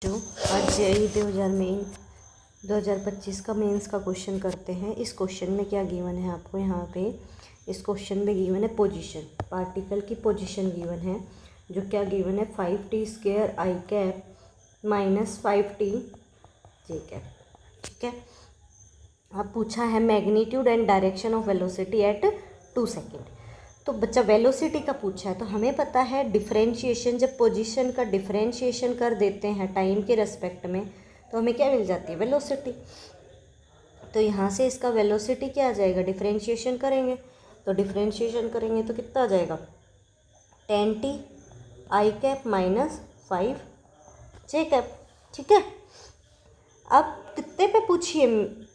जो आज जेईई 2025 का मेंस का क्वेश्चन करते हैं। इस क्वेश्चन में क्या गिवन है आपको यहाँ पे, इस क्वेश्चन में गिवन है पोजीशन, पार्टिकल की पोजीशन गिवन है। जो क्या गिवन है 5t² i cap minus 5t j cap. ठीक है, अब पूछा है magnitude and direction of velocity at 2 second. तो बच्चा वेलोसिटी का पूछा है, तो हमें पता है डिफरेंशिएशन, जब पोजीशन का डिफरेंशिएशन कर देते हैं टाइम के रेस्पेक्ट में तो हमें क्या मिल जाती है, वेलोसिटी। तो यहाँ से इसका वेलोसिटी क्या आ जाएगा, डिफरेंशिएशन करेंगे तो डिफरेंशिएशन करेंगे तो कितना आ जाएगा 10t i cap minus 5 j cap. ठीक है, अब कितने पे पूछिए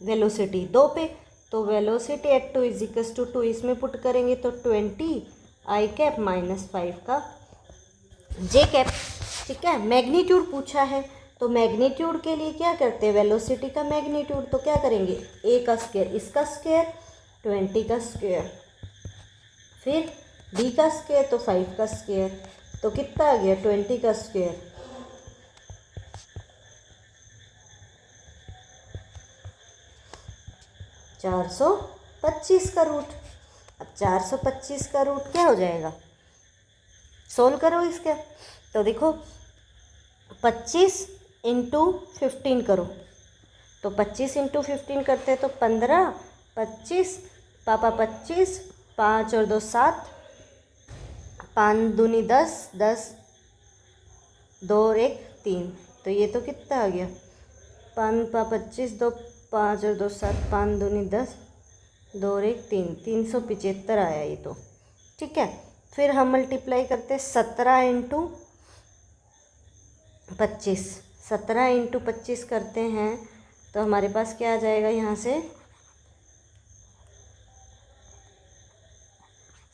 वेलोसिटी, 2 पे, तो वेलोसिटी एट 2 इजिकल्स टू 2 इसमें पुट करेंगे तो 20 i कैप माइनस 5 का j कैप। ठीक है, मैग्नीट्यूड पूछा है तो मैग्नीट्यूड के लिए क्या करते हैं, वेलोसिटी का मैग्नीट्यूड तो क्या करेंगे a का स्क्वायर, इसका स्क्वायर 20 का स्क्वायर, फिर b का स्क्वायर तो 5 का स्क्वायर, तो कितना आ गया 20 का स्क्वायर 425 का रूट। अब 425 का रूट क्या हो जाएगा, सोल्व करो इसका, तो देखो 25 इंटू 15 करो, तो 25 इंटू 15 करते हैं तो 15, 25 पापा 25, 5 और 2 7, 5 दूनी 10, 10 2 और 1 3, तो ये तो कितना आ गया 5 पापा 25, 2 5 और 2 7, 5 दूनी 10, 2 और 1 3, 375 आया ये तो। ठीक है, फिर हम मल्टीप्लाई करते हैं 17 इंटू 25, 17 इंटू 25 करते हैं तो हमारे पास क्या आ जाएगा, यहाँ से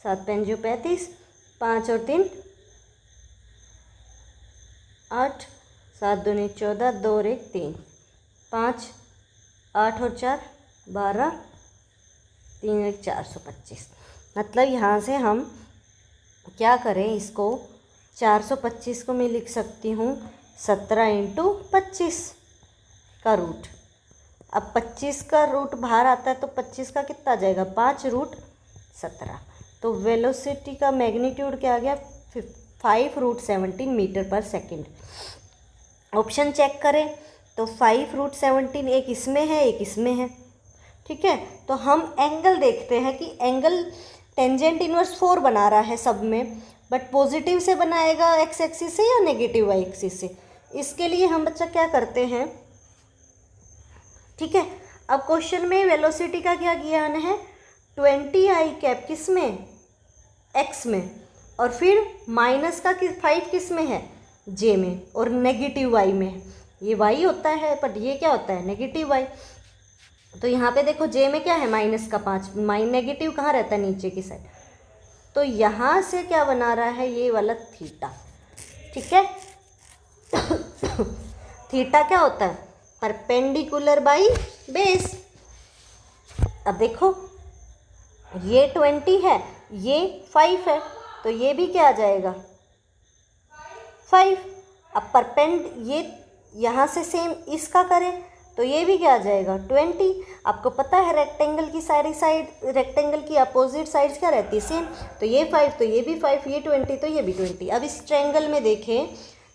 7 5 35, 5 और 3 8, 7 दूनी 14, 2 और 1 3, 5 8 और 4 12, 3 और 1 425। मतलब यहाँ से हम क्या करें, इसको 425 को मैं लिख सकती हूँ 17 इंटू 25 का रूट। अब 25 का रूट बाहर आता है तो 25 का कितना आ जाएगा 5 रूट 17। तो वेलोसिटी का मैग्नीट्यूड क्या आ गया 5 रूट 17 मीटर पर सेकेंड। ऑप्शन चेक करें तो 5 रूट 17 एक इसमें है एक इसमें है। ठीक है, तो हम एंगल देखते हैं कि एंगल टेंजेंट इनवर्स 4 बना रहा है सब में, बट पॉजिटिव से बनाएगा एक्स एक्सिस से या नेगेटिव वाई एक्सिस से, इसके लिए हम बच्चा क्या करते हैं। ठीक है, अब क्वेश्चन में वेलोसिटी का क्या ज्ञान है 20 i कैप किस में, एक्स में, और फिर माइनस का 5 किस में है j में, और नेगेटिव वाई में। ये y होता है बट ये क्या होता है नेगेटिव y। तो यहाँ पे देखो j में क्या है माइनस का 5, नेगेटिव कहाँ रहता है नीचे की साइड, तो यहाँ से क्या बना रहा है ये वाला थीटा। ठीक है, थीटा क्या होता है परपेंडिकुलर बाई बेस। अब देखो ये 20 है ये 5 है, तो ये भी क्या आ जाएगा 5। अब ये यहाँ से सेम इसका करें तो ये भी क्या आ जाएगा 20। आपको पता है रेक्टेंगल की सारी साइड, रेक्टेंगल की अपोजिट साइड्स क्या रहती है सेम, तो ये 5 तो ये भी 5, ये 20 तो ये भी 20। अब इस ट्रायंगल में देखें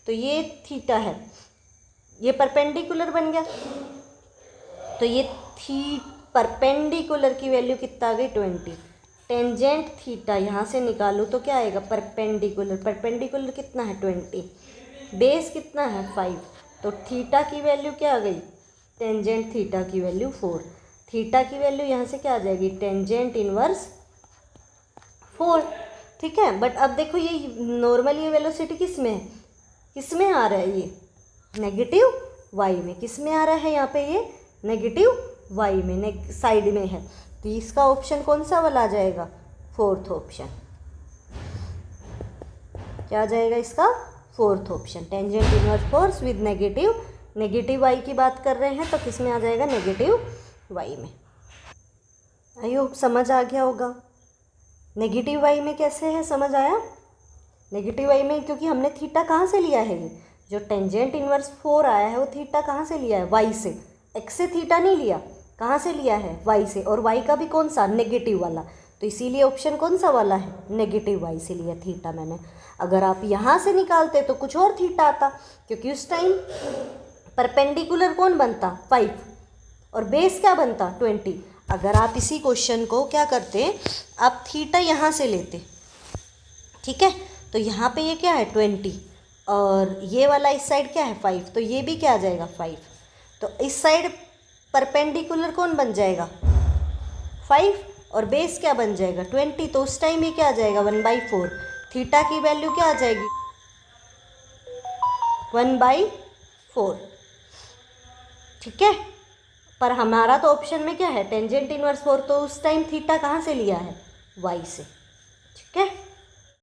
तो ये थीटा है, ये परपेंडिकुलर बन गया, तो ये परपेंडिकुलर की वैल्यू कितना आ गई 20। टेंजेंट थीटा यहाँ से निकालूँ तो क्या आएगा परपेंडिकुलर, परपेंडिकुलर कितना है 20, बेस कितना है 5, तो थीटा की वैल्यू क्या आ गई टेंजेंट थीटा की वैल्यू 4। थीटा की वैल्यू यहाँ से क्या आ जाएगी टेंजेंट इनवर्स 4। ठीक है, बट अब देखो ये नॉर्मल ये वेलोसिटी किस में है, किस में आ रहा है ये नेगेटिव वाई में, किस में आ रहा है यहाँ पे ये नेगेटिव वाई में, साइड में है, तो इसका ऑप्शन कौन सा वाला आ जाएगा 4th ऑप्शन। क्या आ जाएगा इसका 4th option, tangent inverse force with negative Y की बात कर रहे हैं तो किस में आ जाएगा नेगेटिव वाई में। आई होप समझ आ गया होगा। नेगेटिव वाई में कैसे है समझ आया, नेगेटिव वाई में क्योंकि हमने थीटा कहाँ से लिया है, ये जो टेंजेंट इनवर्स 4 आया है वो थीटा कहाँ से लिया है, वाई से। एक्स से थीटा नहीं लिया, कहाँ से लिया है, वाई से। और वाई का भी कौन सा, नेगेटिव वाला, तो इसीलिए ऑप्शन कौन सा वाला है, नेगेटिव वाई से लिया थीटा मैंने। अगर आप यहाँ से निकालते तो कुछ और थीटा आता, क्योंकि उस टाइम परपेंडिकुलर कौन बनता, 5, और बेस क्या बनता, 20। अगर आप इसी क्वेश्चन को क्या करते, आप थीटा यहाँ से लेते, ठीक है, तो यहाँ पे ये क्या है 20, और ये वाला इस साइड क्या है 5, तो ये भी क्या आ जाएगा 5। तो इस साइड परपेंडिकुलर कौन बन जाएगा, 5, और बेस क्या बन जाएगा 20। तो उस टाइम ये क्या आ जाएगा 1/4। थीटा की वैल्यू क्या आ जाएगी 1/4, ठीक है। पर हमारा तो ऑप्शन में क्या है, टेंजेंट इनवर्स 4, तो उस टाइम थीटा कहाँ से लिया है, वाई से, ठीक है।